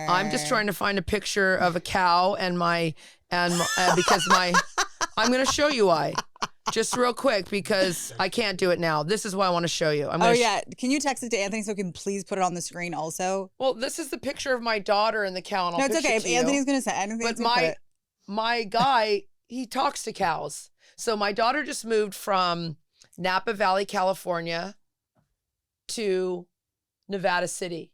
I'm just trying to find a picture of a cow and because I'm going to show you why. Just real quick, because I can't do it now. This is why I want to show you. Yeah. Can you text it to Anthony so he can please put it on the screen also? Well, this is the picture of my daughter and the cow. And no, it's okay. If Anthony's going to say anything, but my guy, he talks to cows. So my daughter just moved from Napa Valley, California to Nevada City.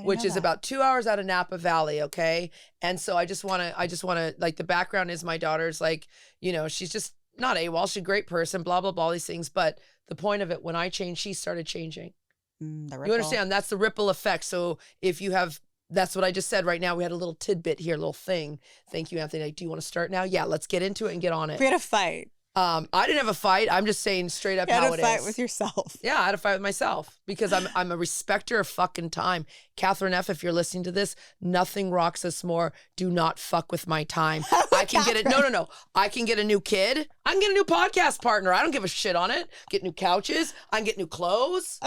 Which is about 2 hours out of Napa Valley, okay? And so I just want to, like, the background is my daughter's, like, you know, she's just not AWOL, she's a great person, blah, blah, blah, all these things. But the point of it, when I changed, she started changing. You understand? That's the ripple effect. So if you have, that's what I just said right now. We had a little tidbit here, a little thing. Thank you, Anthony. Like, do you want to start now? Yeah, let's get into it and get on it. We had a fight. I didn't have a fight. I'm just saying straight up how it is. You had a fight with yourself. Yeah, I had a fight with myself because I'm a respecter of fucking time. Catherine F., if you're listening to this, nothing rocks us more. Do not fuck with my time. I can get it. No. I can get a new kid. I can get a new podcast partner. I don't give a shit on it. Get new couches. I can get new clothes.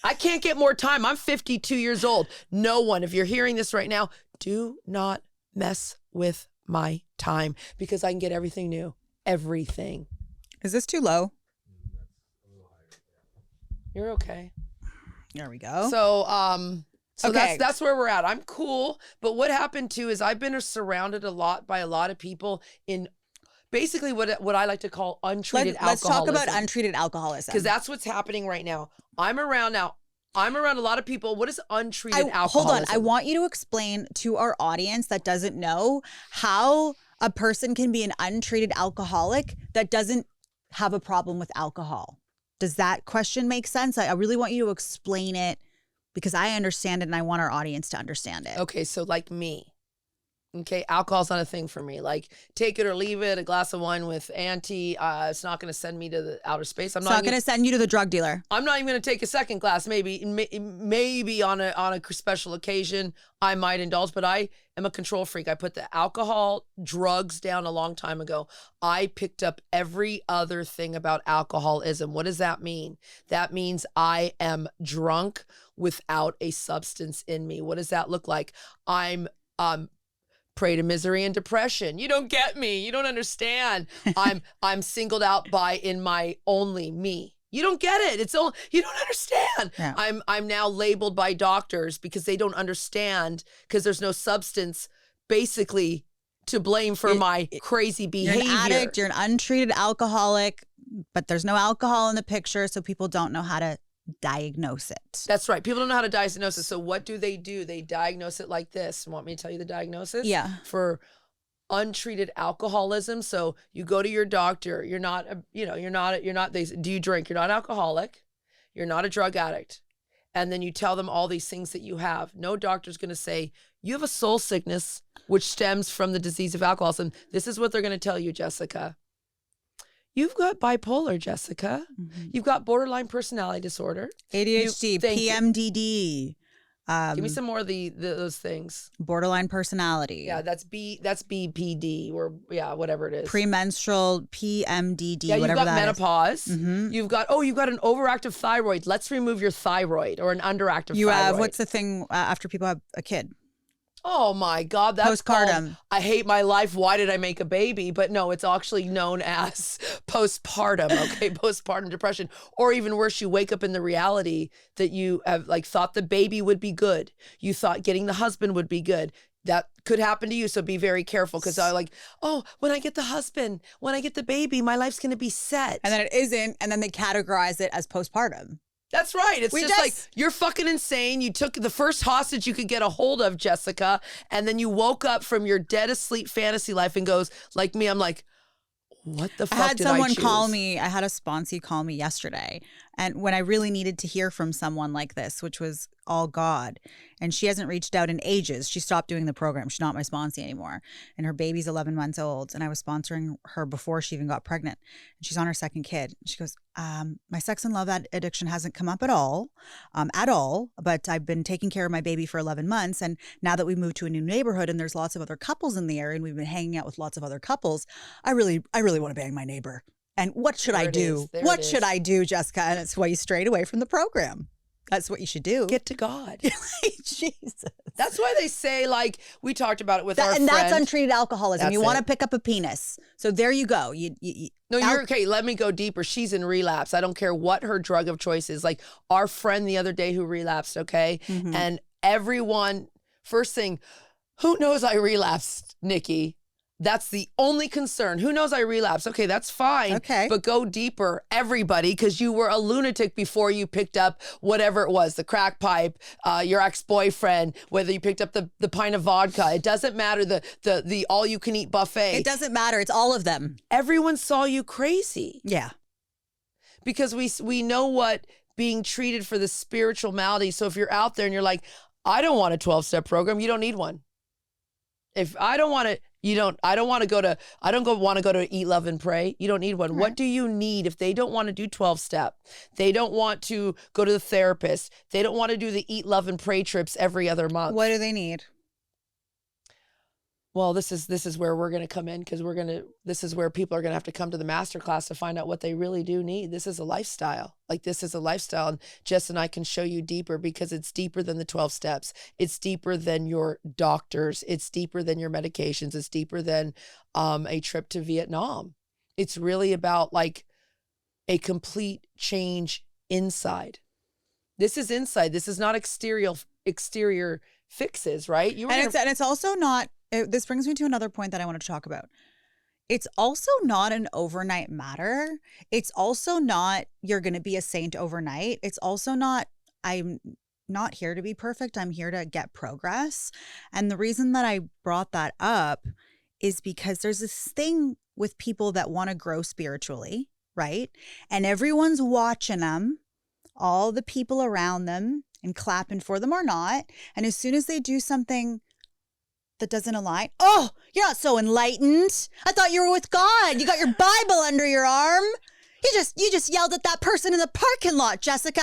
I can't get more time. I'm 52 years old. No one, if you're hearing this right now, do not mess with my time because I can get everything new. Everything. Is this too low? You're okay. There we go. So okay. that's where we're at. I'm cool, but what happened too is I've been surrounded a lot by a lot of people in basically what I like to call untreated alcoholism. Let's talk about untreated alcoholism because that's what's happening right now. I'm around a lot of people. What is untreated alcoholism? Hold on. I want you to explain to our audience that doesn't know how a person can be an untreated alcoholic that doesn't have a problem with alcohol. Does that question make sense? I really want you to explain it because I understand it and I want our audience to understand it. Okay, so like me. Okay, alcohol's not a thing for me. Like, take it or leave it. A glass of wine with Auntie, it's not going to send me to the outer space. It's not going to send you to the drug dealer. I'm not even going to take a second glass. Maybe on a special occasion, I might indulge. But I am a control freak. I put the alcohol, drugs down a long time ago. I picked up every other thing about alcoholism. What does that mean? That means I am drunk without a substance in me. What does that look like? I'm prey to misery and depression. You don't get me. You don't understand. I'm singled out by in my only me. You don't get it. You don't understand. Yeah. I'm now labeled by doctors because they don't understand because there's no substance basically to blame for my crazy behavior. You're an addict, you're an untreated alcoholic, but there's no alcohol in the picture, so people don't know how to diagnose it. That's right. People don't know how to diagnose it. So what do? They diagnose it like this. Want me to tell you the diagnosis? Yeah. For untreated alcoholism. So you go to your doctor. You're not, do you drink? You're not alcoholic. You're not a drug addict. And then you tell them all these things that you have. No doctor's going to say, you have a soul sickness, which stems from the disease of alcoholism. This is what they're going to tell you, Jessica. You've got bipolar, Jessica. Mm-hmm. You've got borderline personality disorder. ADHD, PMDD. Give me some more of those things. Borderline personality. Yeah, that's BPD or whatever it is. Premenstrual PMDD. Yeah, you've whatever got that menopause. Mm-hmm. You've got an overactive thyroid. Let's remove your thyroid or an underactive thyroid. You have what's the thing after people have a kid? Oh my God, that's postpartum. Called, I hate my life. Why did I make a baby? But no, it's actually known as postpartum. Okay, postpartum depression, or even worse, you wake up in the reality that you have thought the baby would be good. You thought getting the husband would be good. That could happen to you. So be very careful because when I get the husband, when I get the baby, my life's going to be set. And then it isn't. And then they categorize it as postpartum. That's right. It's just like, you're fucking insane. You took the first hostage you could get a hold of, Jessica, and then you woke up from your dead asleep fantasy life and goes, like me, I'm like, what the fuck did I choose? I had someone call me. I had a sponsee call me yesterday. And when I really needed to hear from someone like this, which was all God, and she hasn't reached out in ages. She stopped doing the program. She's not my sponsee anymore. And her baby's 11 months old. And I was sponsoring her before she even got pregnant. And she's on her second kid. She goes, my sex and love addiction hasn't come up at all. But I've been taking care of my baby for 11 months. And now that we moved to a new neighborhood and there's lots of other couples in the area and we've been hanging out with lots of other couples, I really want to bang my neighbor. And what should I do? What should I do, Jessica? And it's way straight away from the program. That's what you should do. Get to God. Jesus. That's why they say, like, we talked about it with our friend. And that's untreated alcoholism. That's you want to it. pick up a penis. So there you go. No, you're okay. Let me go deeper. She's in relapse. I don't care what her drug of choice is. Like our friend the other day who relapsed, okay? Mhm. And everyone, first thing, who knows I relapsed, Nikki? That's the only concern. Who knows I relapsed? Okay, that's fine. Okay. But go deeper, everybody, because you were a lunatic before you picked up whatever it was, the crack pipe, your ex-boyfriend, whether you picked up the pint of vodka. It doesn't matter, the all-you-can-eat buffet. It doesn't matter. It's all of them. Everyone saw you crazy. Yeah. Because we know what being treated for the spiritual malady. So if you're out there and you're like, I don't want a 12-step program, you don't need one. If I don't want to, I don't want to go to Eat, Love, and Pray. You don't need one. Right. What do you need if they don't want to do 12-step? They don't want to go to the therapist. They don't want to do the Eat, Love, and Pray trips every other month. What do they need? Well, this is where we're going to come in because this is where people are going to have to come to the masterclass to find out what they really do need. This is a lifestyle. Like this is a lifestyle. And Jess and I can show you deeper because it's deeper than the 12 steps. It's deeper than your doctors. It's deeper than your medications. It's deeper than a trip to Vietnam. It's really about like a complete change inside. This is inside. This is not exterior fixes, right? And it's also not. This brings me to another point that I wanted to talk about. It's also not an overnight matter. It's also not you're going to be a saint overnight. It's also not I'm not here to be perfect. I'm here to get progress. And the reason that I brought that up is because there's this thing with people that want to grow spiritually, right? And everyone's watching them, all the people around them, and clapping for them or not. And as soon as they do something that doesn't align. Oh, you're not so enlightened. I thought you were with God. You got your Bible under your arm. You just yelled at that person in the parking lot, Jessica.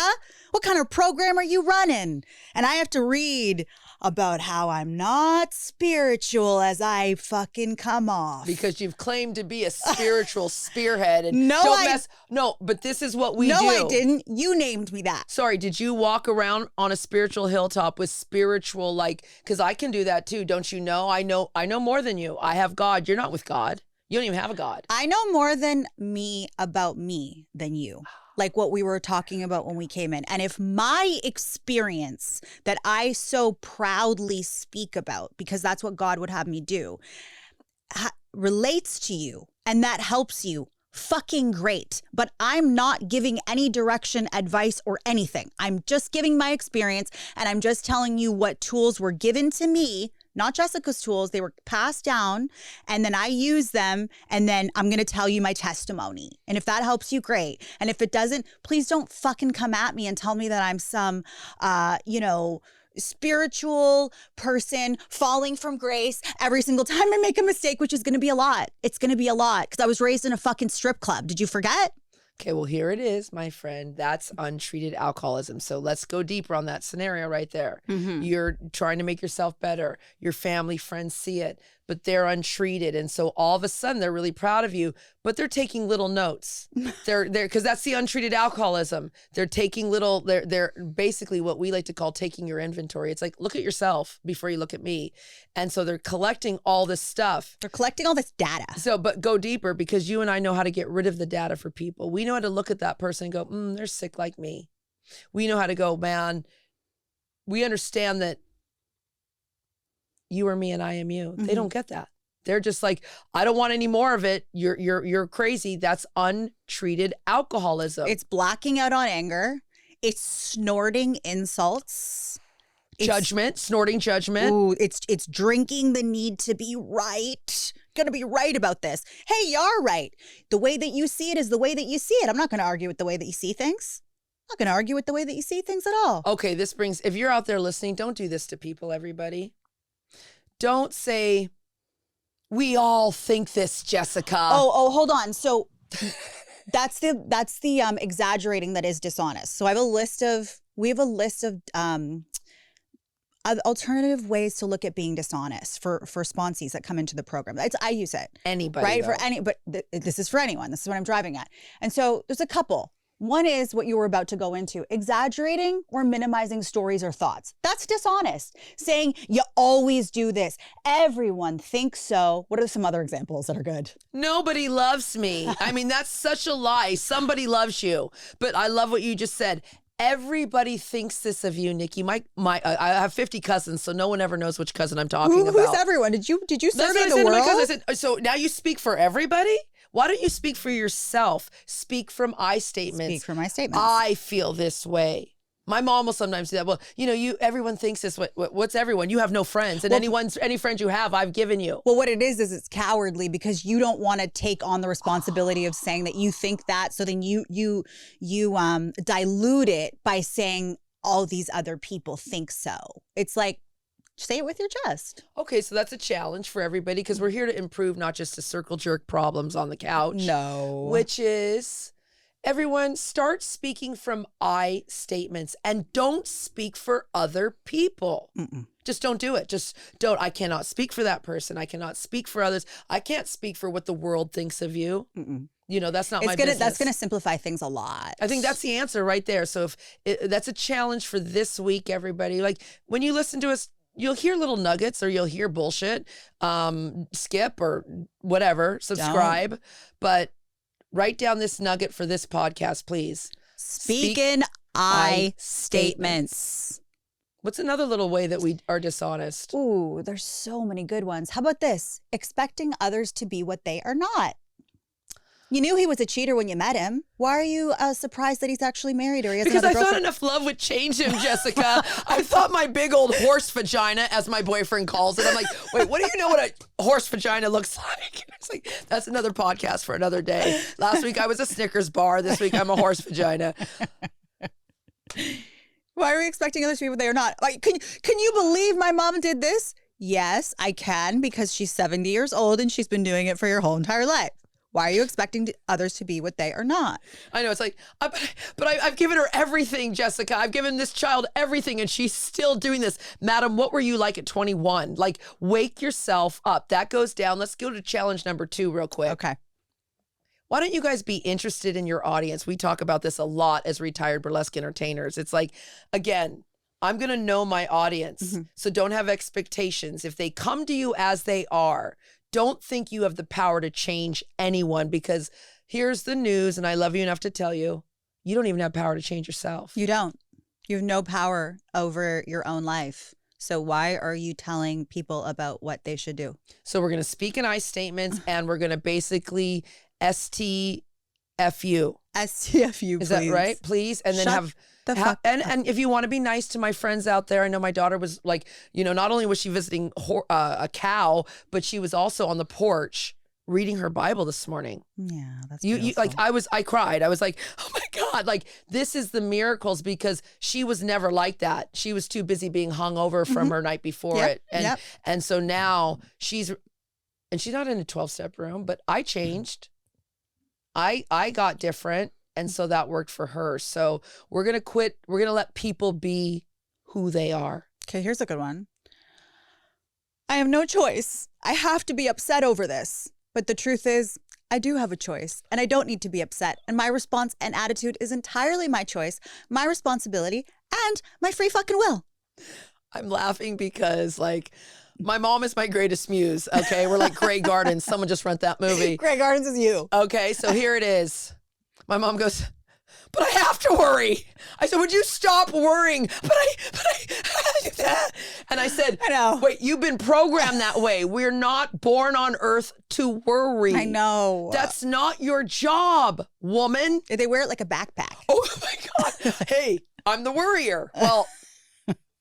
What kind of program are you running? And I have to read about how I'm not spiritual as I fucking come off. Because you've claimed to be a spiritual spearhead. And No, but this is what we do. No, I didn't. You named me that. Sorry, did you walk around on a spiritual hilltop with spiritual, like, because I can do that too. Don't you know? I know more than you. I have God. You're not with God. You don't even have a God. I know more than me about me than you. Like what we were talking about when we came in. And if my experience that I so proudly speak about, because that's what God would have me do, relates to you and that helps you, fucking great. But I'm not giving any direction, advice, or anything. I'm just giving my experience and I'm just telling you what tools were given to me. Not Jessica's tools. They were passed down and then I use them and then I'm going to tell you my testimony. And if that helps you, great. And if it doesn't, please don't fucking come at me and tell me that I'm some, spiritual person falling from grace every single time I make a mistake, which is going to be a lot. It's going to be a lot because I was raised in a fucking strip club. Did you forget? Okay, well, here it is, my friend. That's untreated alcoholism. So let's go deeper on that scenario right there. Mm-hmm. You're trying to make yourself better. Your family, friends see it, but they're untreated. And so all of a sudden they're really proud of you, but they're taking little notes. They're because that's the untreated alcoholism. They're taking they're basically what we like to call taking your inventory. It's like, look at yourself before you look at me. And so they're collecting all this stuff. They're collecting all this data. So, but go deeper because you and I know how to get rid of the data for people. We know how to look at that person and go, they're sick like me. We know how to go, man, we understand that you are me and I am you. Mm-hmm. They don't get that. They're just like, I don't want any more of it. You're crazy. That's untreated alcoholism. It's blacking out on anger. It's snorting insults. Snorting judgment. Ooh, it's drinking the need to be right. Gonna be right about this. Hey, you're right. The way that you see it is the way that you see it. I'm not gonna argue with the way that you see things. I'm not gonna argue with the way that you see things at all. Okay, if you're out there listening, don't do this to people, everybody. Don't say, we all think this, Jessica. Oh, hold on. So that's the exaggerating that is dishonest. So we have a list of alternative ways to look at being dishonest for sponsees that come into the program. I use it. Anybody, right? Though. This is for anyone. This is what I'm driving at. And so there's a couple. One is what you were about to go into, exaggerating or minimizing stories or thoughts. That's dishonest. Saying you always do this. Everyone thinks so. What are some other examples that are good? Nobody loves me. I mean, that's such a lie. Somebody loves you. But I love what you just said. Everybody thinks this of you, Nikki. I have 50 cousins, so no one ever knows which cousin I'm talking about. Who's everyone? Did you survey the world? I said, so now you speak for everybody? Why don't you speak for yourself? Speak from I statements. Speak from I statements. I feel this way. My mom will sometimes do that. Well, everyone thinks this. What's everyone? You have no friends, and any friends you have, I've given you. Well, what it is it's cowardly because you don't want to take on the responsibility of saying that you think that. So then you dilute it by saying all these other people think so. It's like, say it with your chest. Okay, so that's a challenge for everybody because we're here to improve, not just to circle jerk problems on the couch. No. Which is, everyone start speaking from I statements and don't speak for other people. Mm-mm. Just don't do it. Just don't. I cannot speak for that person. I cannot speak for others. I can't speak for what the world thinks of you. Mm-mm. That's not my business. That's going to simplify things a lot. I think that's the answer right there. So that's a challenge for this week, everybody. Like when you listen to us, you'll hear little nuggets or you'll hear bullshit, skip or whatever, subscribe. Don't. But write down this nugget for this podcast, please. Speak in I statements. What's another little way that we are dishonest? Ooh, there's so many good ones. How about this? Expecting others to be what they are not. You knew he was a cheater when you met him. Why are you surprised that he's actually married or he has Because another I thought enough love would change him, Jessica. I thought my big old horse vagina, as my boyfriend calls it. I'm like, wait, what do you know what a horse vagina looks like? It's like, that's another podcast for another day. Last week I was a Snickers bar. This week I'm a horse vagina. Why are we expecting others to be what they are not? Like, can you believe my mom did this? Yes, I can because she's 70 years old and she's been doing it for your whole entire life. Why are you expecting others to be what they are not? I know. It's like, but I've given her everything, Jessica. I've given this child everything and she's still doing this. Madam, what were you like at 21? Like, wake yourself up. That goes down. Let's go to challenge number 2 real quick. Okay. Why don't you guys be interested in your audience? We talk about this a lot as retired burlesque entertainers. It's like, again, I'm going to know my audience. Mm-hmm. So don't have expectations. If they come to you as they are, don't think you have the power to change anyone because here's the news, and I love you enough to tell you, you don't even have power to change yourself. You don't. You have no power over your own life. So why are you telling people about what they should do? So we're going to speak in I statements, and we're going to basically STFU. STFU, please. Is that right? Please. And then and if you want to be nice to my friends out there, I know my daughter was like, not only was she visiting a cow, but she was also on the porch reading her Bible this morning. Yeah, that's you like I cried. I was like, oh my God, like this is the miracles because she was never like that. She was too busy being hung over from her night before it. And so now she's not in a 12-step room, but I changed. I got different. And so that worked for her. So we're going to quit. We're going to let people be who they are. Okay, here's a good one. I have no choice. I have to be upset over this. But the truth is, I do have a choice and I don't need to be upset. And my response and attitude is entirely my choice, my responsibility, and my free fucking will. I'm laughing because my mom is my greatest muse. Okay, we're like Grey Gardens. Someone just rent that movie. Grey Gardens is you. Okay, so here it is. My mom goes, but I have to worry. I said, would you stop worrying? But I, and I said, I know. Wait, you've been programmed that way. We're not born on earth to worry. I know. That's not your job, woman. They wear it like a backpack. Oh my God. Hey, I'm the worrier. Well,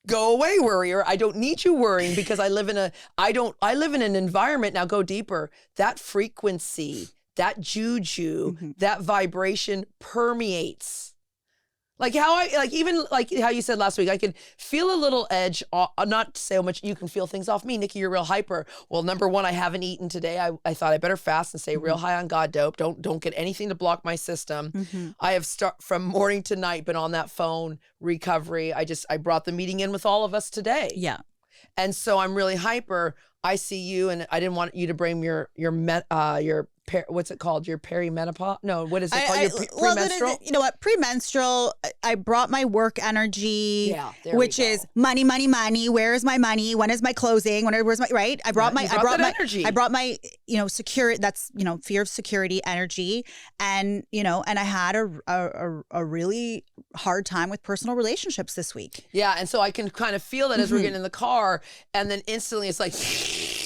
go away, worrier. I don't need you worrying because I live in an environment. Now go deeper. That frequency, that juju, that vibration permeates. Like how even how you said last week, I can feel a little edge, not so much you can feel things off me. Nikki, you're real hyper. Well, number one, I haven't eaten today. I thought I better fast and stay real high on God dope. Don't get anything to block my system. I have from morning to night been on that phone recovery. I brought the meeting in with all of us today. Yeah. And so I'm really hyper. I see you and I didn't want you to bring your what's it called? Your perimenopause? No, what is it called? Your premenstrual? You know what? Premenstrual. I brought my work energy, which is money, money, money. Where is my money? When is my closing? Where's my right? I brought my energy. I brought my security. That's fear of security energy, and and I had a really hard time with personal relationships this week. Yeah, and so I can kind of feel that as we're getting in the car, and then instantly it's like.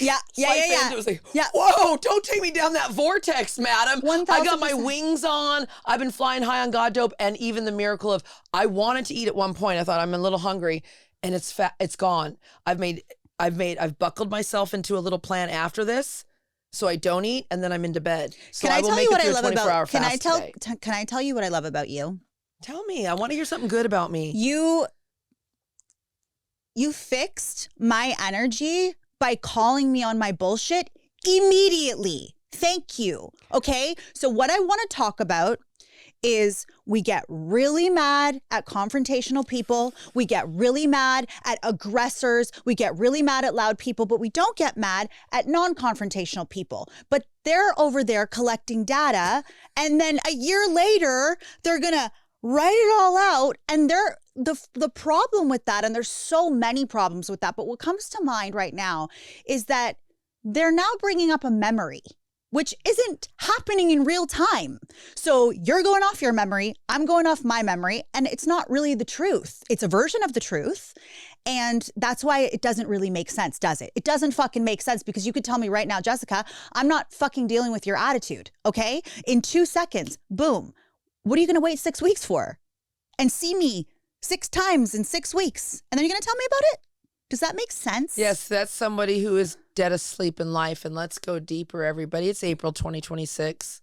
Yeah. It was like, whoa, don't take me down that vortex, madam. 1000%. I got my wings on. I've been flying high on God dope. And even the miracle of, I wanted to eat at one point. I thought I'm a little hungry and it's gone. I've buckled myself into a little plan after this. So I don't eat and then I'm into bed. So Can I tell you what I love about, can I tell you what I love about you? Tell me. I want to hear something good about me. You fixed my energy by calling me on my bullshit immediately. Thank you. Okay? So what I want to talk about is we get really mad at confrontational people. We get really mad at aggressors. We get really mad at loud people, but we don't get mad at non-confrontational people. But they're over there collecting data. And then a year later, they're going to write it all out. And the problem with that, and there's so many problems with that, but what comes to mind right now is that they're now bringing up a memory, which isn't happening in real time. So you're going off your memory, I'm going off my memory, and it's not really the truth. It's a version of the truth. And that's why it doesn't really make sense, does it? It doesn't fucking make sense because you could tell me right now, Jessica, I'm not fucking dealing with your attitude, okay? In 2 seconds, boom. What are you going to wait 6 weeks for? And see me 6 times in 6 weeks. And then you're going to tell me about it? Does that make sense? Yes, that's somebody who is dead asleep in life. And let's go deeper, everybody. It's April 2026.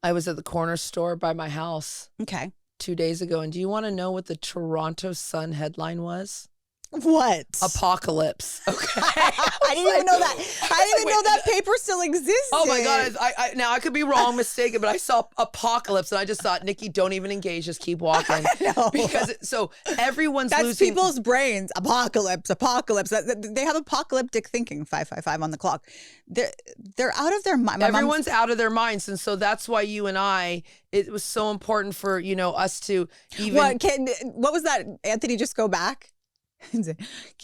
I was at the corner store by my house. Okay. 2 days ago. And do you want to know what the Toronto Sun headline was? What? Apocalypse. Okay. I didn't even know that. I didn't even know that paper still existed. Oh my God. Now I could be wrong, mistaken, but I saw apocalypse and I just thought, Nikki, don't even engage. Just keep walking. No. Because so everyone's That's losing. people's brains. Apocalypse. They have apocalyptic thinking. 555 on the clock. They're out of their mind. Everyone's out of their minds. And so that's why you and I, it was so important for, us to even. What was that? Anthony, just go back.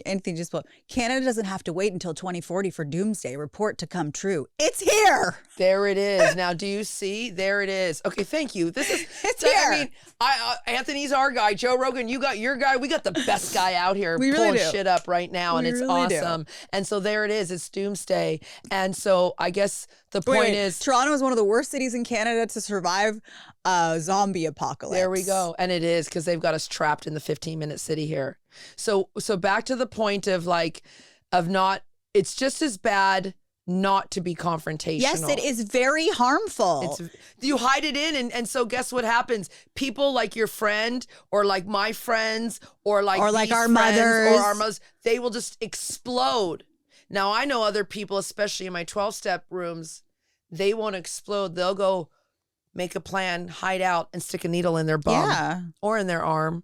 Anything just Canada doesn't have to wait until 2040 for doomsday report to come true. It's here. There it is. Now, do you see? There it is. Okay, thank you. This is. It's here. I mean, Anthony's our guy. Joe Rogan, you got your guy. We got the best guy out here we pulling really do. shit up right now, and it's really awesome. Do. And so there it is. It's doomsday. And so I guess the point is, Toronto is one of the worst cities in Canada to survive a zombie apocalypse. There we go. And it is because they've got us trapped in the 15-minute city here. So back to the point of not, it's just as bad not to be confrontational. Yes, it is very harmful. You hide it in, and so guess what happens? People like your friend or like my friends or like our mothers or our mothers, they will just explode. Now, I know other people, especially in my 12-step rooms, they won't explode. They'll go make a plan, hide out, and stick a needle in their bum or in their arm.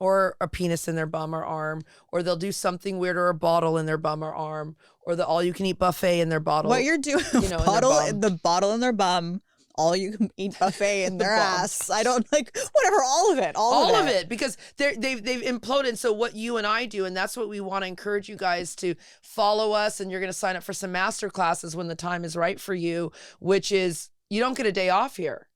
Or a penis in their bum or arm, or they'll do something weird, or a bottle in their bum or arm, or the all-you-can-eat buffet in their bottle. What you're doing, the bottle in their bum, all-you-can-eat buffet in their ass. I don't whatever, all of it, all of it, because they've imploded. So what you and I do, and that's what we want to encourage you guys to follow us, and you're going to sign up for some master classes when the time is right for you, which is you don't get a day off here.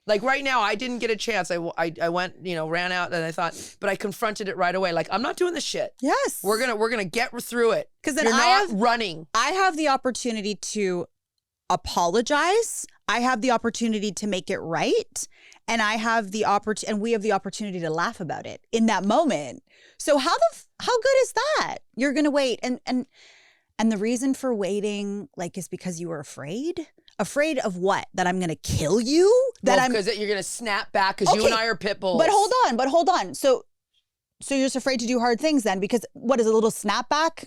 Like right now, I didn't get a chance. I went, ran out, and I thought, but I confronted it right away. Like, I'm not doing this shit. Yes, we're gonna get through it. Because then you're not running. I have the opportunity to apologize. I have the opportunity to make it right, and I have the and we have the opportunity to laugh about it in that moment. So how good is that? You're gonna wait, and the reason for waiting, is because you were afraid. Afraid of what? That I'm going to kill you? Because you're going to snap back because you and I are pit bulls. But hold on. So you're just afraid to do hard things then? Because what is a little snapback?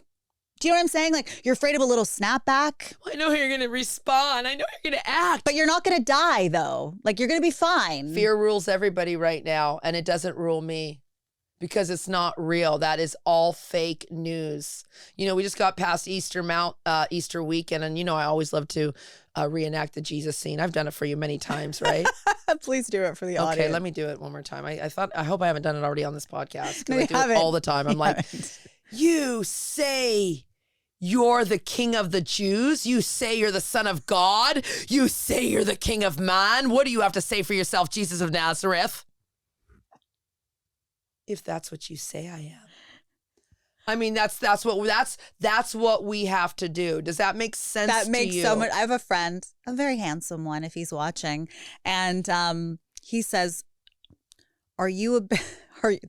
Do you know what I'm saying? You're afraid of a little snapback? Well, I know how you're going to respond. I know you're going to act. But you're not going to die though. You're going to be fine. Fear rules everybody right now, and it doesn't rule me. because it's not real. That is all fake news. You know, we just got past Easter weekend, and you know I always love to reenact the Jesus scene. I've done it for you many times, right? Please do it for the audience. Okay, let me do it one more time. I hope I haven't done it already on this podcast, No, because I you do haven't. it all the time. I'm You like, haven't. you say you're the king of the Jews. You say you're the son of God. You say you're the king of man. What do you have to say for yourself, Jesus of Nazareth? If that's what you say I am. I mean, that's what we have to do. Does that make sense to you? That makes so much. I have a friend, a very handsome one, if he's watching, and he says, "Are you a?"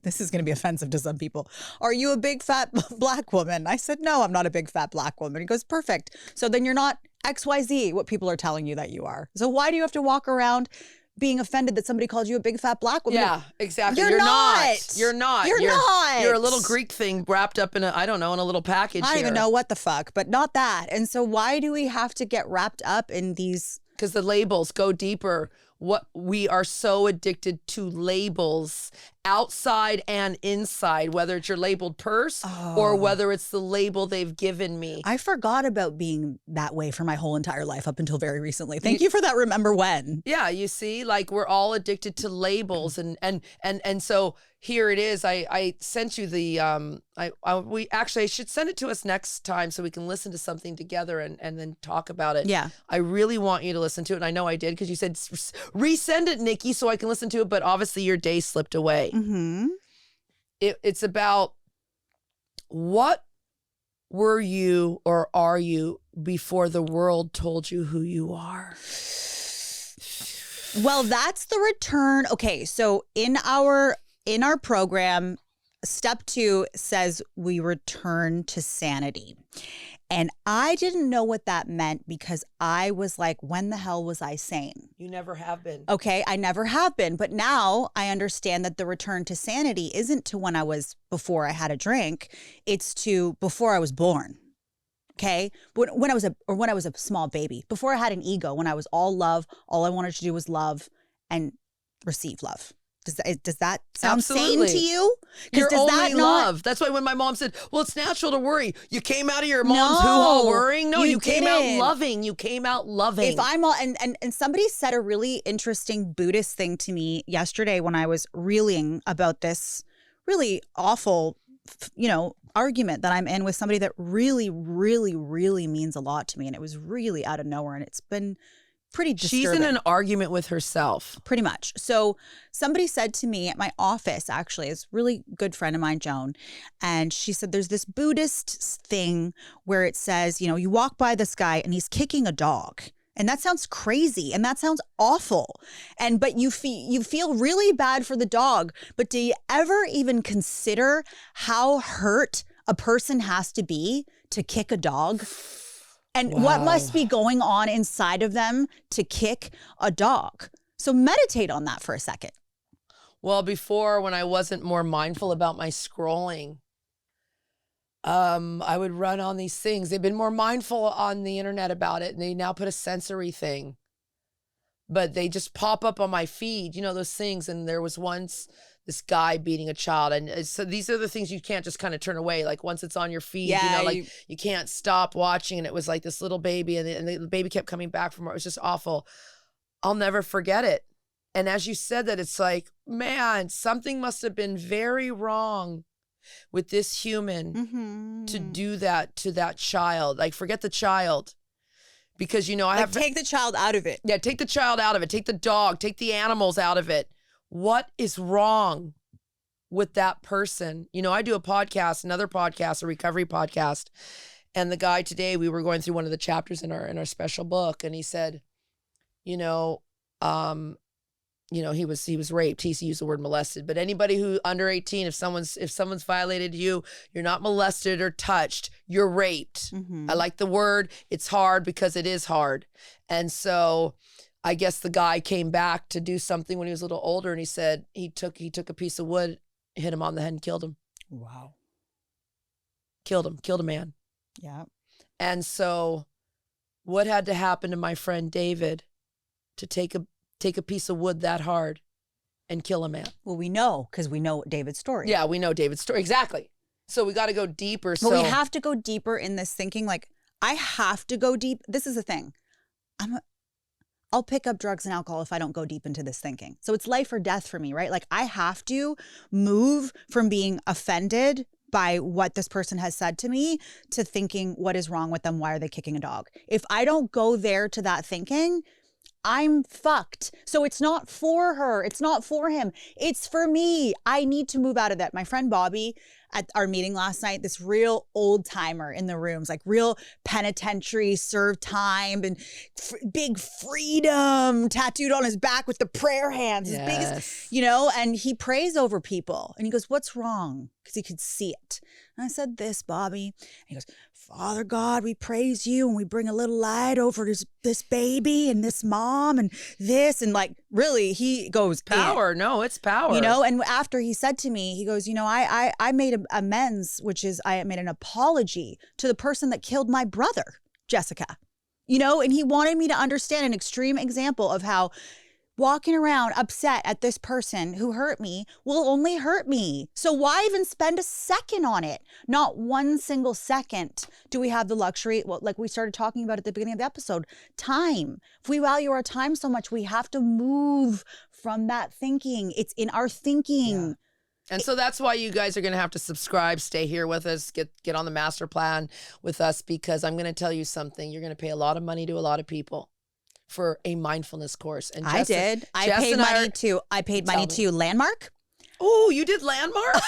This is going to be offensive to some people. Are you a big fat black woman? I said, no, I'm not a big fat black woman. He goes, perfect. So then you're not XYZ, what people are telling you that you are. So why do you have to walk around being offended that somebody called you a big fat black woman? Yeah, exactly. You're not. You're not. You're not. You're a little Greek thing wrapped up in a little package. I don't even know what the fuck, but not that. And so why do we have to get wrapped up in these? Because the labels go deeper. What we are so addicted to labels, outside and inside, whether it's your labeled purse or whether it's the label they've given me. I forgot about being that way for my whole entire life up until very recently. Thank you for that. Remember when? Yeah, you see, like we're all addicted to labels, and so here it is. I sent you the I should send it to us next time so we can listen to something together and then talk about it. Yeah. I really want you to listen to it. And I know I did, because you said resend it, Nikki, so I can listen to it. But obviously your day slipped away. Mm-hmm. It's about, what were you or are you before the world told you who you are? Well, that's the return. Okay, so in our program, step 2 says we return to sanity. And I didn't know what that meant, because I was like, when the hell was I sane? You never have been. Okay, I never have been. But now I understand that the return to sanity isn't to when I was before I had a drink. It's to before I was born. Okay, when I was a small baby, before I had an ego, when I was all love, all I wanted to do was love and receive love. Does that sound Absolutely. sane to you? You're does only that love. That's why when my mom said, well, it's natural to worry, you came out of your mom's hoo-ha worrying. No, you came out loving. You came out loving. If I'm all, and somebody said a really interesting Buddhist thing to me yesterday when I was reeling about this really awful, argument that I'm in with somebody that really, really, really means a lot to me. And it was really out of nowhere. And it's been pretty disturbing. She's in an argument with herself. Pretty much. So somebody said to me at my office, actually, is a really good friend of mine, Joan, and she said there's this Buddhist thing where it says, you walk by this guy and he's kicking a dog. And that sounds crazy and that sounds awful. But you feel really bad for the dog. But do you ever even consider how hurt a person has to be to kick a dog? And what must be going on inside of them to kick a dog? So meditate on that for a second. Well, before, when I wasn't more mindful about my scrolling, I would run on these things. They've been more mindful on the internet about it, and they now put a sensory thing. But they just pop up on my feed, those things. And there was once this guy beating a child. And so these are the things you can't just kind of turn away. Like once it's on your feed, you can't stop watching. And it was like this little baby, and the baby kept coming back from her. It was just awful. I'll never forget it. And as you said that, it's like, man, something must have been very wrong with this human to do that to that child. Like, forget the child. Because, take the child out of it. Yeah, take the child out of it. Take the dog. Take the animals out of it. What is wrong with that person? I do another podcast, a recovery podcast. And the guy today, we were going through one of the chapters in our special book. And he said, he was raped. He used the word molested. But anybody who under 18, if someone's violated you, you're not molested or touched, you're raped. I like the word. It's hard because it is hard. And so I guess the guy came back to do something when he was a little older, and he said he took a piece of wood, hit him on the head, and killed him. Wow. Killed a man. Yeah. And so what had to happen to my friend David to take a piece of wood that hard and kill a man. Well, we know because we know David's story. Yeah, we know David's story. Exactly. So we got to go deeper. But we have to go deeper in this thinking. Like, I have to go deep. This is the thing. I'll pick up drugs and alcohol if I don't go deep into this thinking. So it's life or death for me, right? Like, I have to move from being offended by what this person has said to me to thinking, what is wrong with them? Why are they kicking a dog? If I don't go there to that thinking, I'm fucked. So it's not for her. It's not for him. It's for me. I need to move out of that. My friend Bobby at our meeting last night, this real old timer in the rooms, like real penitentiary serve time and big freedom tattooed on his back with the prayer hands, as big as, and he prays over people. And he goes, what's wrong? Because he could see it. And I said, this, Bobby. And he goes, Father God, we praise you and we bring a little light over this baby and this mom and this. And like, really, he goes, power. No, it's power. And after he said to me, he goes, I made amends, which is I made an apology to the person that killed my brother, Jessica. And he wanted me to understand an extreme example of how walking around upset at this person who hurt me will only hurt me. So why even spend a second on it? Not one single second do we have the luxury. Well, like we started talking about at the beginning of the episode, time. If we value our time so much, we have to move from that thinking. It's in our thinking. Yeah. And so that's why you guys are going to have to subscribe, stay here with us, get on the master plan with us, because I'm going to tell you something. You're going to pay a lot of money to a lot of people for a mindfulness course. And I did. I paid money to Landmark. Oh, you did Landmark?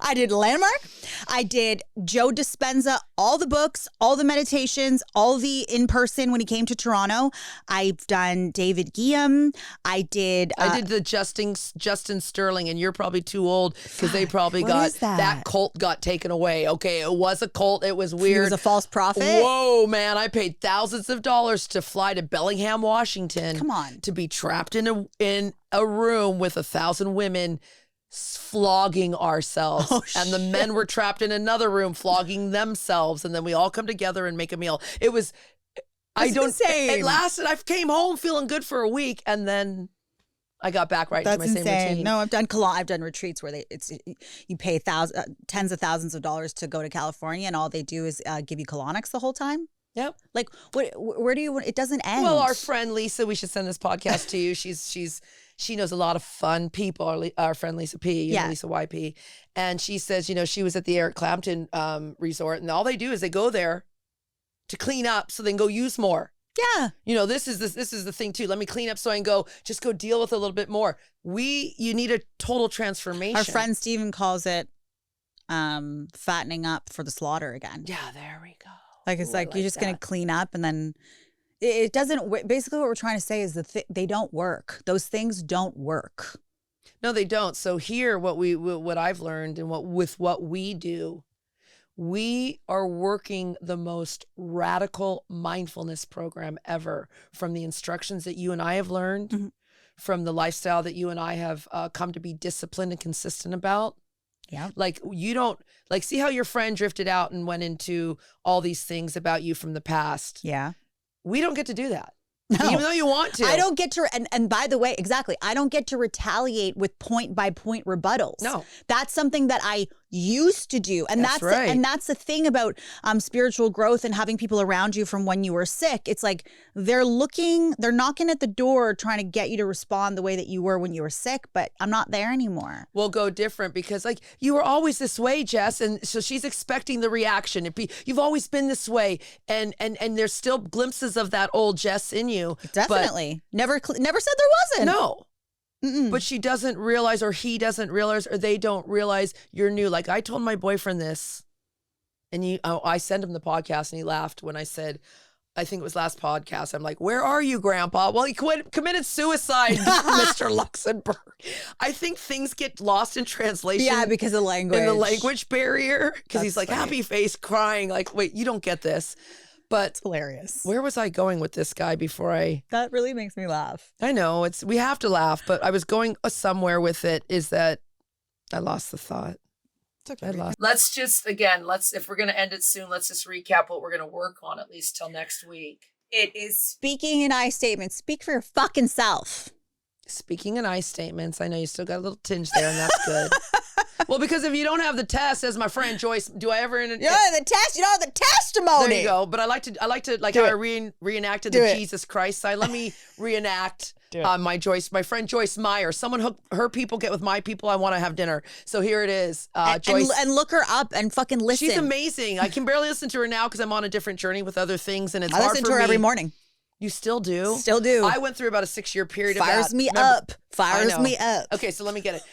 I did Landmark. I did Joe Dispenza, all the books, all the meditations, all the in-person when he came to Toronto. I've done David Guillaume. I did the Justin Sterling, and you're probably too old because they probably that cult got taken away. Okay, it was a cult. It was weird. He was a false prophet. Whoa, man. I paid thousands of dollars to fly to Bellingham, Washington. Come on. To be trapped in a room with 1,000 women flogging ourselves. And the men were trapped in another room flogging themselves. And then we all come together and make a meal. It was, insane. It lasted. I came home feeling good for a week. And then I got back to my same routine. No, I've done retreats where you pay tens of thousands of dollars to go to California, and all they do is give you colonics the whole time. Yep. Like, where do you? It doesn't end. Well, our friend Lisa, we should send this podcast to you. She knows a lot of fun people. Our friend Lisa P, Lisa YP, and she says, she was at the Eric Clapton resort, and all they do is they go there to clean up, so they can go use more. Yeah. This is the thing too. Let me clean up so I can go deal with a little bit more. You need a total transformation. Our friend Steven calls it fattening up for the slaughter again. Yeah, there we go. Like, it's like you're just going to clean up, and then it doesn't. Basically, what we're trying to say is they don't work. Those things don't work. No, they don't. So here, what I've learned and what we do, we are working the most radical mindfulness program ever, from the instructions that you and I have learned, mm-hmm. from the lifestyle that you and I have come to be disciplined and consistent about. Yeah. Like, you don't see how your friend drifted out and went into all these things about you from the past. Yeah. We don't get to do that. No. Even though you want to. I don't get to, and by the way, exactly, I don't get to retaliate with point by point rebuttals. No. That's something that I used to do. And that's right. And that's the thing about spiritual growth and having people around you from when you were sick. It's like they're knocking at the door trying to get you to respond the way that you were when you were sick, but I'm not there anymore. We'll go different because, like, you were always this way, Jess, and so she's expecting the reaction. You've always been this way, and there's still glimpses of that old Jess in you. Definitely. Never said there wasn't. No. Mm-mm. But she doesn't realize, or he doesn't realize, or they don't realize you're new. Like, I told my boyfriend this, and I sent him the podcast, and he laughed when I said, I think it was last podcast, I'm like, where are you, Grandpa? Well, he committed suicide, Mr. Luxembourg. I think things get lost in translation. Yeah, because of language. And the language barrier. Because he's like, funny. Happy face, crying. Like, wait, you don't get this. But it's hilarious. Where was I going with this guy before That really makes me laugh. I know, we have to laugh, but I was going somewhere with it, is that I lost the thought. It's okay. Let's just, again, if we're going to end it soon, let's just recap what we're going to work on at least till next week. It is speaking in I statements. Speak for your fucking self. Speaking in I statements, I know you still got a little tinge there, and that's good. Well, because if you don't have the test, as my friend Joyce, do I ever? You don't have the test. You don't have the testimony. There you go. But I like to like how I reenacted the Jesus Christ side. Let me reenact my friend Joyce Meyer. Someone her people get with my people. I want to have dinner. So here it is, Joyce. And look her up and fucking listen. She's amazing. I can barely listen to her now because I'm on a different journey with other things, and it's I hard listen for to her me. every morning. You still do? Still do. I went through about a 6-year period of Fires that. me up. Fires me up. Okay, so let me get it.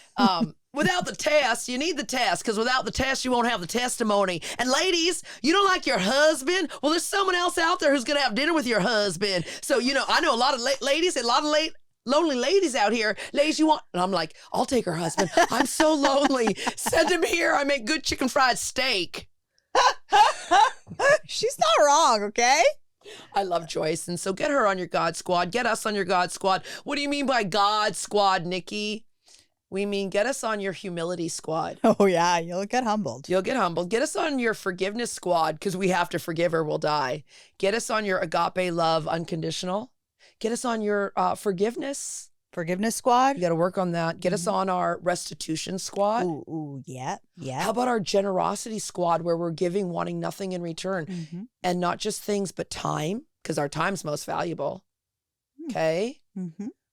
Without the test, you need the test, because without the test, you won't have the testimony. And ladies, you don't like your husband? Well, there's someone else out there who's going to have dinner with your husband. So, I know a lot of ladies, a lot of lonely ladies out here. Ladies, you want? And I'm like, I'll take her husband. I'm so lonely. Send him here. I make good chicken fried steak. She's not wrong, okay? I love Joyce. And so get her on your God squad. Get us on your God squad. What do you mean by God squad, Nikki? We mean get us on your humility squad. Oh, yeah. You'll get humbled. You'll get humbled. Get us on your forgiveness squad, because we have to forgive or we'll die. Get us on your agape love unconditional. Get us on your forgiveness. Forgiveness squad. You got to work on that. Get us on our restitution squad. Ooh, yeah. How about our generosity squad, where we're giving, wanting nothing in return, and not just things, but time, because our time's most valuable. Okay.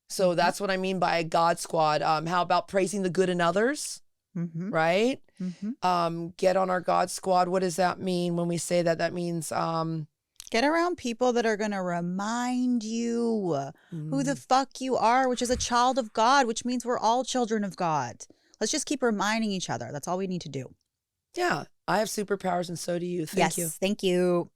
So that's what I mean by a God squad. How about praising the good in others? Right. Get on our God squad. What does that mean when we say that? That means get around people that are going to remind you who the fuck you are, which is a child of God, which means we're all children of God. Let's just keep reminding each other. That's all we need to do. Yeah. I have superpowers, and so do you. Thank you. Thank you.